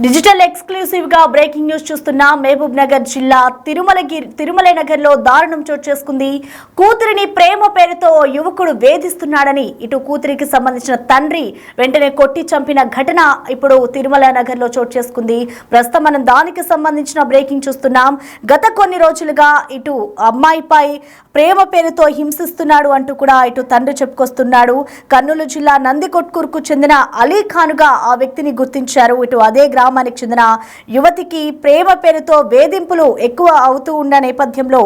Digital exclusive గా breaking news చూస్తున్నా మహబూబ్ నగర్ జిల్లా తిరుమల నగర్ లో దారుణం చోటు చేసుకుంది. కూతురిని ప్రేమ పేరుతో యువకుడు వేధిస్తున్నాడని ఇటు కూతురికి సంబంధించిన తండ్రి వెంటనే కొట్టి చంపిన ఘటన ఇప్పుడు తిరుమల నగర్ లో చోటు చేసుకుంది. ప్రస్తుతం మనం దానికి సంబంధించిన బ్రేకింగ్ చూస్తున్నాం. గత కొన్ని రోజులుగా ఇటు అమ్మాయిపై ప్రేమ పేరుతో హింసిస్తున్నాడు అంటూ కూడా ఇటు తండ్రి చెప్పుకొస్తున్నాడు. కర్నూలు జిల్లా నందికొట్కూరుకు చెందిన అలీఖాన్ గా ఆ వ్యక్తిని గుర్తించారు. ఇటు అదే గ్రామానికి చెందిన యువతికి ప్రేమ పేరుతో వేధింపులు ఎక్కువ అవుతూ ఉన్న నేపథ్యంలో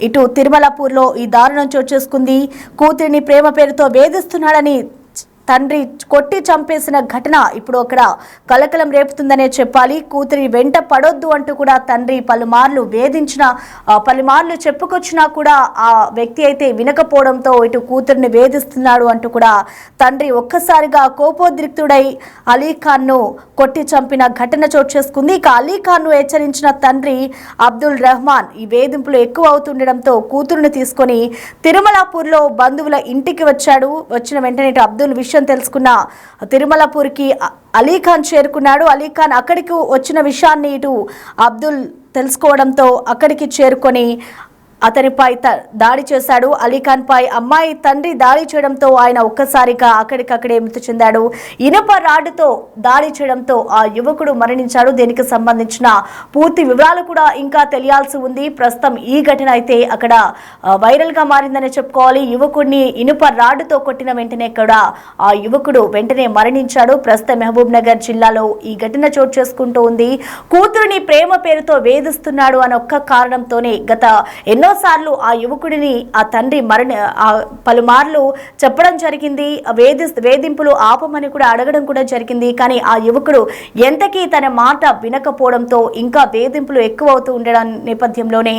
ఇటు తిరుమలపూర్లో ఈ దారుణం చోటు చేసుకుంది. కూతురిని ప్రేమ పేరుతో వేధిస్తున్నాడని తండ్రి కొట్టి చంపేసిన ఘటన ఇప్పుడు అక్కడ కలకలం రేపుతుందనే చెప్పాలి. కూతురి వెంట పడొద్దు అంటూ కూడా తండ్రి పలుమార్లు చెప్పుకొచ్చినా కూడా ఆ వ్యక్తి అయితే వినకపోవడంతో ఇటు కూతురిని వేధిస్తున్నాడు అంటూ కూడా తండ్రి ఒక్కసారిగా కోపోద్రిక్తుడై అలీఖాన్ను కొట్టి చంపిన ఘటన చోటు చేసుకుంది. ఇక అలీఖాన్ను హెచ్చరించిన తండ్రి అబ్దుల్ రెహమాన్ ఈ వేధింపులు ఎక్కువ అవుతుండడంతో కూతురుని తీసుకొని తిరుమలపూర్లో బంధువుల ఇంటికి వచ్చాడు. వచ్చిన వెంటనే అబ్దుల్ విషయం తెలుసుకున్న తిరుమలపూర్కి అలీఖాన్ చేరుకున్నాడు. అలీఖాన్ అక్కడికి వచ్చిన విషయాన్ని ఇటు అబ్దుల్ తెలుసుకోవడంతో అక్కడికి చేరుకొని అతనిపై దాడి చేశాడు. అలీఖాన్ పై అమ్మాయి తండ్రి దాడి చేయడంతో ఆయన ఒక్కసారిగా అక్కడికక్కడే మృతి చెందాడు. ఇనుప రాడ్డుతో దాడి చేయడంతో ఆ యువకుడు మరణించాడు. దీనికి సంబంధించిన పూర్తి వివరాలు కూడా ఇంకా తెలియాల్సి ఉంది. ప్రస్తుతం ఈ ఘటన అయితే అక్కడ వైరల్ గా మారిందని చెప్పుకోవాలి. యువకుడిని ఇనుప రాడ్డుతో కొట్టిన వెంటనే కూడా ఆ యువకుడు వెంటనే మరణించాడు. ప్రస్తుతం మహబూబ్ నగర్ జిల్లాలో ఈ ఘటన చోటు చేసుకుంటూ ఉంది. కూతురిని ప్రేమ పేరుతో వేధిస్తున్నాడు అనే ఒక్క కారణంతోనే గత ఎన్నోసార్లు ఆ యువకుడిని ఆ తండ్రి పలుమార్లు చెప్పడం జరిగింది. వేధింపులు ఆపమని కూడా అడగడం కూడా జరిగింది. కానీ ఆ యువకుడు ఎంతకీ తన మాట వినకపోవడంతో ఇంకా వేధింపులు ఎక్కువ అవుతూ ఉండడం నేపథ్యంలోనే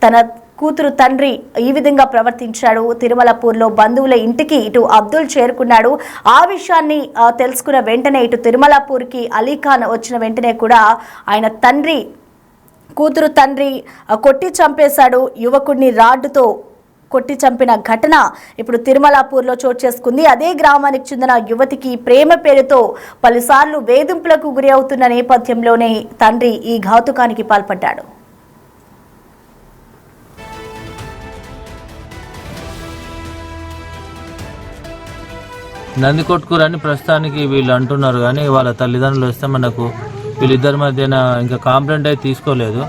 తన కూతురు తండ్రి ఈ విధంగా ప్రవర్తించాడు. తిరుమలపూర్లో బంధువుల ఇంటికి ఇటు అబ్దుల్ చేరుకున్నాడు. ఆ విషయాన్ని తెలుసుకున్న వెంటనే ఇటు తిరుమలపూర్కి అలీఖాన్ వచ్చిన వెంటనే కూడా ఆయన కూతురు తండ్రి కొట్టి చంపేశాడు. యువకుడిని రాడ్డుతో కొట్టి చంపిన ఘటన ఇప్పుడు తిరుమలపూర్లో చోటు చేసుకుంది. అదే గ్రామానికి చెందిన యువతికి ప్రేమ పేరుతో పలుసార్లు వేధింపులకు గురి అవుతున్న నేపథ్యంలోనే తండ్రి ఈ ఘాతుకానికి పాల్పడ్డాడు. నందికొట్కూరు అని ప్రస్తుతానికి వీళ్ళు అంటున్నారు, కానీ వాళ్ళ తల్లిదండ్రులు వస్తే మనకు వీళ్ళిద్దరి మధ్యన ఇంకా కంప్లైంట్ అయితే తీసుకోలేదు.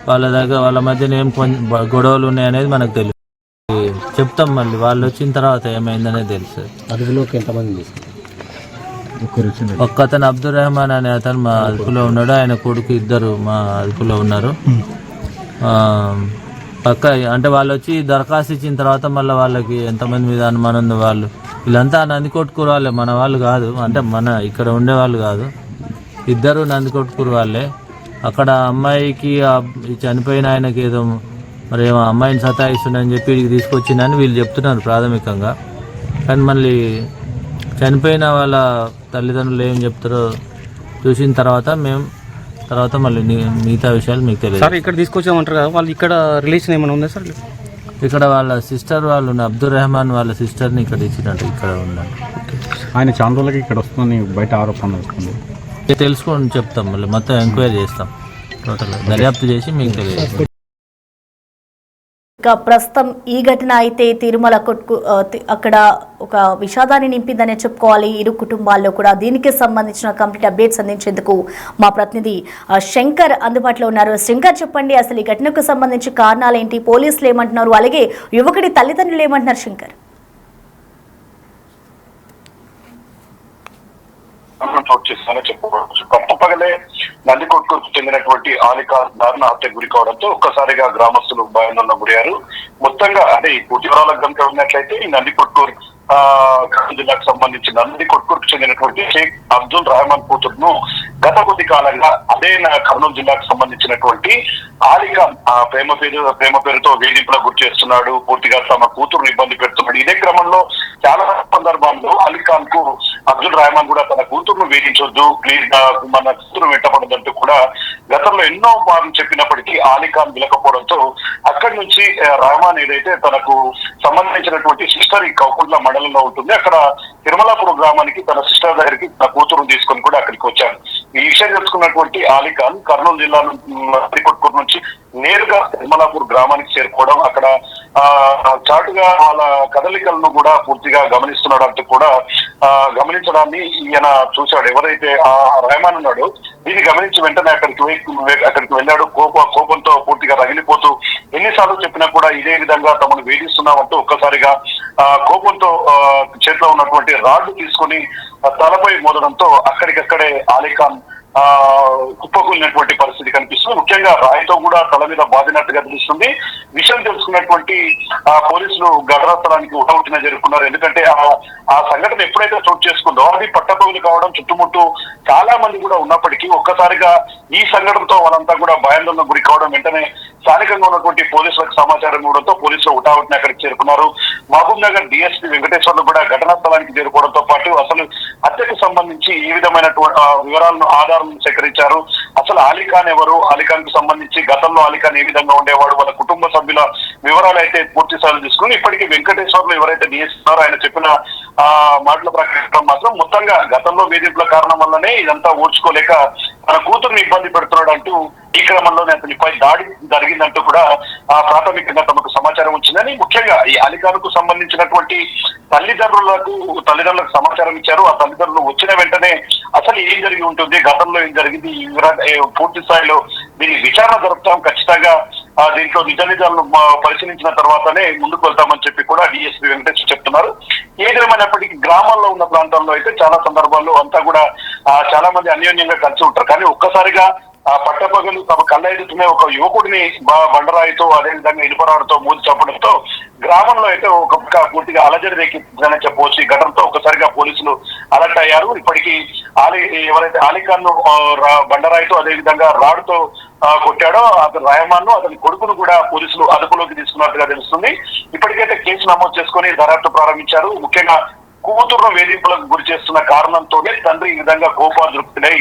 వాళ్ళ మధ్యన ఏం కొంచెం గొడవలు ఉన్నాయనేది మనకు తెలియదు. చెప్తాం, మళ్ళీ వాళ్ళు వచ్చిన తర్వాత ఏమైందనేది తెలుసు. అదుపులోకి ఎంతమంది? ఒక్క అతను అబ్దుల్ రెహమాన్ అనే అతను మా అదుపులో ఉన్నాడు. ఆయన కొడుకు ఇద్దరు మా అదుపులో ఉన్నారు. పక్క అంటే వాళ్ళు వచ్చి దరఖాస్తు ఇచ్చిన తర్వాత మళ్ళీ వాళ్ళకి ఎంతమంది మీద అనుమానం ఉంది. వీళ్ళంతా నందికొట్కూరు వాళ్ళే, మన వాళ్ళు కాదు, అంటే మన ఇక్కడ ఉండే వాళ్ళు కాదు. ఇద్దరు నందికొట్కూరు వాళ్ళే. అక్కడ అమ్మాయికి చనిపోయిన ఆయనకి ఏదో మరి అమ్మాయిని సతాయిస్తుందని చెప్పి ఇక్కడికి తీసుకొచ్చిందని వీళ్ళు చెప్తున్నారు ప్రాథమికంగా. కానీ మళ్ళీ చనిపోయిన వాళ్ళ తల్లిదండ్రులు ఏం చెప్తారో చూసిన తర్వాత మళ్ళీ మిగతా విషయాలు మీకు తెలియదు. సార్ ఇక్కడ తీసుకొచ్చామంటారు కదా, వాళ్ళు ఇక్కడ రిలేషన్ ఏమైనా ఉందా సార్? ఇక్కడ వాళ్ళ సిస్టర్ వాళ్ళు అబ్దుల్ రెహమాన్ వాళ్ళ సిస్టర్ని ఇక్కడ ఇచ్చినట్టు ఇక్కడ ఉన్నారు. ఆయన చాలా రోజులకి ఇక్కడ వస్తుందని బయట ఆరోపణ వస్తుంది. తెలుసుకొని చెప్తాం, మళ్ళీ మొత్తం ఎంక్వైరీ చేస్తాం, టోటల్ దర్యాప్తు చేసి మీకు తెలియదు. ఇక ప్రస్తుతం ఈ ఘటన అయితే అక్కడ ఒక విషాదాన్ని నింపిందనే చెప్పుకోవాలి. ఇరు కుటుంబాల్లో కూడా దీనికి సంబంధించిన కంప్లీట్ అప్డేట్స్ అందించేందుకు మా ప్రతినిధి శంకర్ అందుబాటులో ఉన్నారు. శంకర్, చెప్పండి, అసలు ఈ ఘటనకు సంబంధించి కారణాలు ఏంటి, పోలీసులు ఏమంటున్నారు, అలాగే యువకుడి తల్లిదండ్రులు ఏమంటున్నారు? శంకర్, చోటు చేస్తానని చెప్పుకోవచ్చు. పట్టపగలే నందికొట్కూరుకు చెందినటువంటి అలీఖాన్ దారుణ హత్య గురి కావడంతో ఒక్కసారిగా గ్రామస్తులు భయాందోళన గురయ్యారు. మొత్తంగా అంటే ఈ పూర్తి వివరాలకు కనుక ఉన్నట్లయితే ఈ నందికొట్కూరు కర్నూలు జిల్లాకు సంబంధించి నందికొట్కూరుకు చెందినటువంటి షేక్ అబ్దుల్ రెహమాన్ కూతురును గత కొద్ది కాలంగా అదే కర్నూలు జిల్లాకు సంబంధించినటువంటి అలీఖాన్ ప్రేమ పేరుతో వేధింపులకు గురి చేస్తున్నాడు. పూర్తిగా తమ కూతురును ఇబ్బంది పెడుతున్నాడు. ఇదే క్రమంలో చాలా సందర్భాల్లో అలీఖాన్ కు అబ్దుల్ రెహమాన్ కూడా తన కూతురును వేధించొద్దు, ప్లీజ్ మన కూతురు వెంటపడదంటూ కూడా గతంలో ఎన్నో మార్లు చెప్పినప్పటికీ అలీఖాన్ విలకపోవడంతో అక్కడి నుంచి రెహమాన్ ఏదైతే తనకు సంబంధించినటువంటి సిస్టర్ ఈ కౌకుంట్ల మండలంలో ఉంటుంది, అక్కడ తిరుమలపూర్ గ్రామానికి తన సిస్టర్ దగ్గరికి తన కూతురును తీసుకొని కూడా అక్కడికి వచ్చారు. ఈ విషయం తెలుసుకున్నటువంటి ఆలిఖాన్ కర్నూలు జిల్లా కొట్కూరు నుంచి నేరుగా తిరుమలాపూర్ గ్రామానికి చేరుకోవడం, అక్కడ చాటుగా వాళ్ళ కదలికలను కూడా పూర్తిగా గమనిస్తున్నాడు అంటూ కూడా గమనించడాన్ని ఈయన చూశాడు. ఎవరైతే ఆ రెహమాన్ ఉన్నాడో దీన్ని గమనించి వెంటనే అక్కడికి వెళ్ళాడు. కోపంతో పూర్తిగా రగిలిపోతూ ఎన్నిసార్లు చెప్పినా కూడా ఇదే విధంగా తమను వేధిస్తున్నామంటూ ఒక్కసారిగా కోపంతో చేతిలో ఉన్నటువంటి రాడ్డు తీసుకుని తలపై మోదడంతో అక్కడికక్కడే ఆలిఖాన్ కుప్పకూలినటువంటి పరిస్థితి కనిపిస్తుంది. ముఖ్యంగా రాయితో కూడా తల మీద బాధినట్టుగా తెలుస్తుంది. విషయం తెలుసుకున్నటువంటి పోలీసులు ఘటనా స్థలానికి ఉటౌటిన జరుపుకున్నారు. ఎందుకంటే ఆ సంఘటన ఎప్పుడైతే చోటు చేసుకుందో అది పట్టపగులు కావడం, చుట్టుముట్టు చాలా మంది కూడా ఉన్నప్పటికీ ఒక్కసారిగా ఈ సంఘటనతో వాళ్ళంతా కూడా భయాందోళన గురి కావడం, వెంటనే స్థానికంగా ఉన్నటువంటి పోలీసులకు సమాచారం ఇవ్వడంతో పోలీసులు ఉటావుటిని అక్కడికి చేరుకున్నారు. మహబూబ్ నగర్ డిఎస్పీ వెంకటేశ్వర్లు కూడా ఘటనా స్థలానికి చేరుకోవడంతో పాటు అసలు హత్యకు సంబంధించి ఏ విధమైనటువంటి వివరాలను ఆధారాలను సేకరించారు. అసలు ఆలిఖాన్ ఎవరు, ఆలిఖాన్ కు సంబంధించి గతంలో ఆలిఖాన్ ఏ విధంగా ఉండేవాడు, వాళ్ళ కుటుంబ సభ్యుల వివరాలు అయితే పూర్తి స్థాయిలో తీసుకుని ఇప్పటికీ వెంకటేశ్వర్లు ఎవరైతే డిఎస్పీ ఉన్నారో ఆయన చెప్పిన మాటల ప్రకారం మాత్రం మొత్తంగా గతంలో వేధింపుల కారణం వల్లనే ఇదంతా ఓర్చుకోలేక తన కూతురుని ఇబ్బంది పెడుతున్నాడు అంటూ ఈ క్రమంలోనే అతనిపై దాడి జరిగిందంటూ కూడా ప్రాథమికంగా తమకు సమాచారం వచ్చిందని, ముఖ్యంగా ఈ ఆలిఖాన్ కు సంబంధించినటువంటి తల్లిదండ్రులకు సమాచారం ఇచ్చారు. ఆ తల్లిదండ్రులు వచ్చిన వెంటనే అసలు ఏం జరిగి ఉంటుంది, గతంలో ఏం జరిగింది, పూర్తి స్థాయిలో దీని విచారణ జరుపుతాం, ఖచ్చితంగా దీంట్లో నిజాలను పరిశీలించిన తర్వాతనే ముందుకు వెళ్తామని చెప్పి కూడా డిఎస్పీ వెంకటేశ్వర చెప్తున్నారు. ఏదేమైనప్పటికీ గ్రామాల్లో ఉన్న ప్రాంతాల్లో అయితే చాలా సందర్భాల్లో అంతా కూడా చాలా మంది అన్యోన్యంగా కలిసి ఉంటారు. కానీ ఒక్కసారిగా పట్టపగలు తమ కళ్ళ ఎదుటనే ఒక యువకుడిని బండరాయితో అదేవిధంగా ఇనుపరాడుతో మూసి చంపడంతో గ్రామంలో అయితే ఒక పూర్తిగా అలజడి రేకిందని చెప్పవచ్చు. ఈ ఘటనతో ఒకసారిగా పోలీసులు అలర్ట్ అయ్యారు. ఇప్పటికీ ఎవరైతే ఆలిఖాన్ ను బండరాయితో అదేవిధంగా రాడుతో కొట్టాడో అతను రెహమాన్ ను అతని కొడుకును కూడా పోలీసులు అదుపులోకి తీసుకున్నట్టుగా తెలుస్తుంది. ఇప్పటికైతే కేసు నమోదు చేసుకుని దర్యాప్తు ప్రారంభించారు. ముఖ్యంగా కూతురును వేధింపులకు గురి చేస్తున్న కారణంతోనే తండ్రి ఈ విధంగా కోపాదృప్తుడై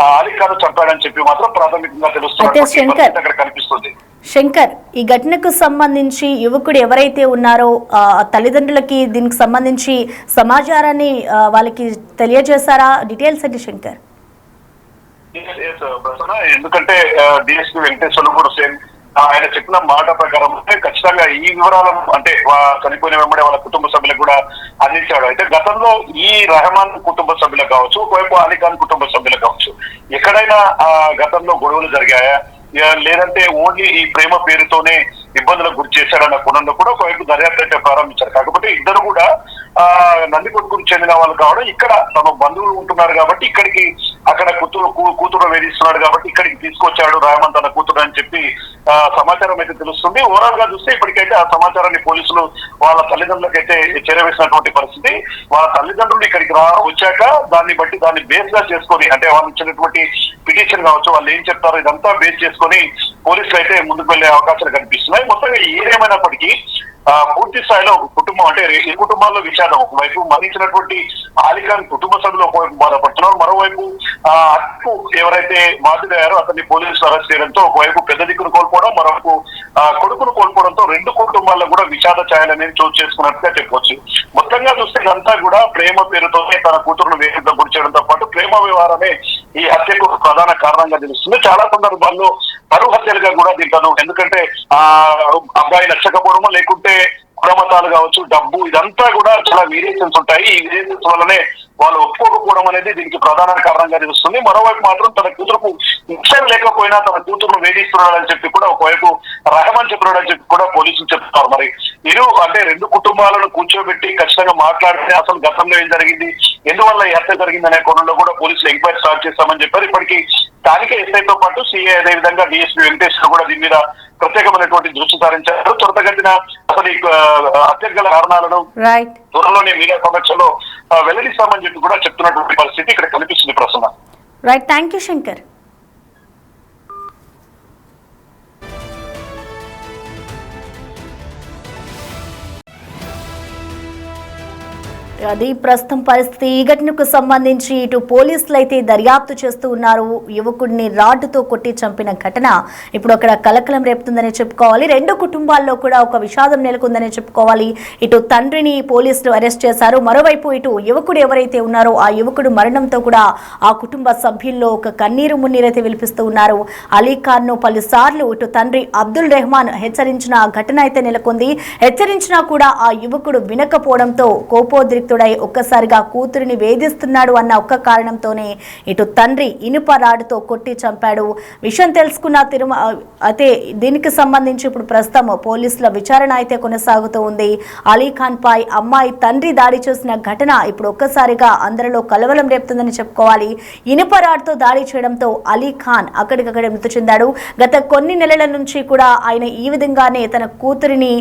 ఆలిఖాన్ చంపాడని చెప్పి మాత్రం ప్రాథమికంగా తెలుస్తున్నట్టు అక్కడ కనిపిస్తుంది. శంకర్, ఈ ఘటనకు సంబంధించి యువకుడు ఎవరైతే ఉన్నారో తల్లిదండ్రులకి దీనికి సంబంధించి సమాచారాన్ని వాళ్ళకి తెలియజేశారా? డీటెయిల్స్ అంటే శంకర్. ఎందుకంటే డిఎస్పీ వెంకటేశ్వర్లు కూడా సేమ్ ఆయన చెప్పిన మాట ప్రకారం ఖచ్చితంగా ఈ వివరాలను అంటే చనిపోయిన వెంబడే వాళ్ళ కుటుంబ సభ్యులకు కూడా అందించాడు. అయితే గతంలో ఈ రెహమాన్ కుటుంబ సభ్యులకు కావచ్చు, ఒకవైపు ఆలిఖాన్ కుటుంబ సభ్యులకు కావచ్చు, ఎక్కడైనా గతంలో గొడవలు జరిగాయా, లేదంటే ఓన్లీ ఈ ప్రేమ పేరుతోనే ఇబ్బందులకు గురి చేశాడన్న కోణంలో కూడా ఒకవైపు దర్యాప్తు అయితే ప్రారంభించారు. కాకపోతే ఇద్దరు కూడా నందికొట్కూరు చెందిన వాళ్ళు కావడం, ఇక్కడ తమ బంధువులు ఉంటున్నారు కాబట్టి ఇక్కడికి అక్కడ కూతురు వేధిస్తున్నాడు కాబట్టి ఇక్కడికి తీసుకొచ్చాడు రెహమాన్ తన కూతురు అని చెప్పి సమాచారం అయితే తెలుస్తుంది. ఓవరాల్ గా చూస్తే ఇప్పటికైతే ఆ సమాచారాన్ని పోలీసులు వాళ్ళ తల్లిదండ్రులకు అయితే చేరవేసినటువంటి పరిస్థితి. వాళ్ళ తల్లిదండ్రులు ఇక్కడికి వచ్చాక దాన్ని బేస్ గా చేసుకొని అంటే వాళ్ళు ఇచ్చినటువంటి పిటిషన్ కావచ్చు, వాళ్ళు ఏం చెప్తారో ఇదంతా బేస్ చేసుకొని పోలీసులు అయితే ముందుకు వెళ్లే అవకాశాలు కనిపిస్తున్నాయి. మొత్తంగా ఏదేమైనప్పటికీ పూర్తి స్థాయిలో ఒక కుటుంబం అంటే ఈ కుటుంబాల్లో విషాదం. ఒకవైపు మరణించినటువంటి ఆలిఖాన్ కుటుంబ సభ్యులు ఒకవైపు బాధపడుతున్నారు, మరోవైపు అక్కు ఎవరైతే బాధితులయ్యారో అతన్ని పోలీసులు అరెస్ట్ చేయడంతో ఒకవైపు పెద్ద దిక్కును కోల్పోవడం, మరోవైపు కొడుకును కోల్పోవడంతో రెండు కుటుంబాల్లో కూడా విషాద ఛాయలు అనేది చోటు చేసుకున్నట్టుగా చెప్పవచ్చు. మొత్తంగా చూస్తే ఇదంతా కూడా ప్రేమ పేరుతోనే తన కూతురును వేదిక గురి చేయడంతో పాటు ప్రేమ వ్యవహారమే ఈ హత్యకు ప్రధాన కారణంగా తెలుస్తుంది. చాలా సందర్భాల్లో పరువు హత్యలుగా కూడా తింటాను. ఎందుకంటే అబ్బాయి నచ్చకపోవడమో లేకుంటే కులమతాలు కావచ్చు, డబ్బు, ఇదంతా కూడా చాలా వేరియేషన్స్ ఉంటాయి. ఈ వేరియేషన్స్ వల్లనే వాళ్ళు ఒప్పుకోకపోవడం అనేది దీనికి ప్రధాన కారణంగా తెలుస్తుంది. మరోవైపు మాత్రం తన కూతురుకు ఇష్టం లేకపోయినా తన కూతురును వేధిస్తున్నాడని చెప్పి కూడా ఒకవైపు రెహమాన్ చెప్పినాడని చెప్పి కూడా పోలీసులు చెప్తున్నారు. మరి రెండు కుటుంబాలను కూర్చోబెట్టి ఖచ్చితంగా మాట్లాడితే అసలు గతంలో ఏం జరిగింది, ఎందువల్ల ఈ హత్య జరిగింది అనే కోణంలో కూడా పోలీసులు ఎంక్వైరీ స్టార్ట్ చేస్తామని చెప్పారు. ఇప్పటికీ స్థానిక ఎస్ఐతో పాటు సిఐ అదే విధంగా డిఎస్పీ వెంకటేశ్వర కూడా దీని మీద ప్రత్యేకమైనటువంటి దృష్టి సారించారు. త్వరితగతిన అసలు ఈ హత్యకు గల కారణాలను త్వరలోనే మీడియా సమక్షంలో వెల్లడిస్తామని చెప్పి కూడా చెప్తున్నటువంటి పరిస్థితి ఇక్కడ కనిపిస్తుంది Prasanna. Right, thank you Shankar. అది ప్రస్తుతం పరిస్థితి. ఈ ఘటనకు సంబంధించి ఇటు పోలీసులు అయితే దర్యాప్తు చేస్తూ ఉన్నారు. యువకుడిని రాడ్డుతో కొట్టి చంపిన ఘటన ఇప్పుడు అక్కడ కలకలం రేపుతుందని చెప్పుకోవాలి. రెండు కుటుంబాల్లో కూడా ఒక విషాదం నెలకొందని చెప్పుకోవాలి. ఇటు తండ్రిని పోలీసులు అరెస్ట్ చేశారు. మరోవైపు ఇటు యువకుడు ఎవరైతే ఉన్నారో ఆ యువకుడు మరణంతో కూడా ఆ కుటుంబ సభ్యుల్లో ఒక కన్నీరు మున్నీరైతే విలిపిస్తూ ఉన్నారు. అలీఖాన్ ను పలుసార్లు ఇటు తండ్రి అబ్దుల్ రెహమాన్ హెచ్చరించిన ఘటన అయితే నెలకొంది. హెచ్చరించినా కూడా ఆ యువకుడు వినకపోవడంతో కోపోద్రిక్తుడై ఒక్కసారిగా కూతురిని వేధిస్తున్నాడు అన్న ఒక్క కారణంతోనే ఇటు తండ్రి ఇనుప రాడుతో కొట్టి చంపాడు. విషయం తెలుసుకున్న అయితే దీనికి సంబంధించి ఇప్పుడు ప్రస్తుతం పోలీసుల విచారణ అయితే కొనసాగుతూ ఉంది. అలీఖాన్ పై అమ్మాయి తండ్రి దాడి చేసిన ఘటన ఇప్పుడు ఒక్కసారిగా అందరిలో కలవలం రేపుతుందని చెప్పుకోవాలి. ఇనుప రాడుతో దాడి చేయడంతో అలీఖాన్ అక్కడికక్కడే మృతి చెందాడు. గత కొన్ని నెలల నుంచి కూడా ఆయన ఈ విధంగానే తన కూతురిని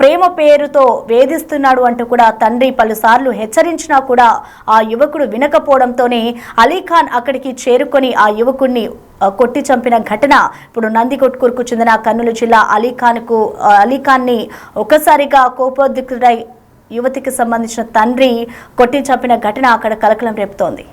ప్రేమ పేరుతో వేధిస్తున్నాడు అంటూ కూడా తండ్రి పలుసార్లు హెచ్చరించినా కూడా ఆ యువకుడు వినకపోవడంతోనే అలీఖాన్ అక్కడికి చేరుకొని ఆ యువకుడిని కొట్టి చంపిన ఘటన ఇప్పుడు నందికొట్కూరుకు చెందిన కర్నూలు జిల్లా అలీఖాన్ని ఒక్కసారిగా కోపోద్రిక్తుడై యువతికి సంబంధించిన తండ్రి కొట్టి చంపిన ఘటన అక్కడ కలకలం రేపుతోంది.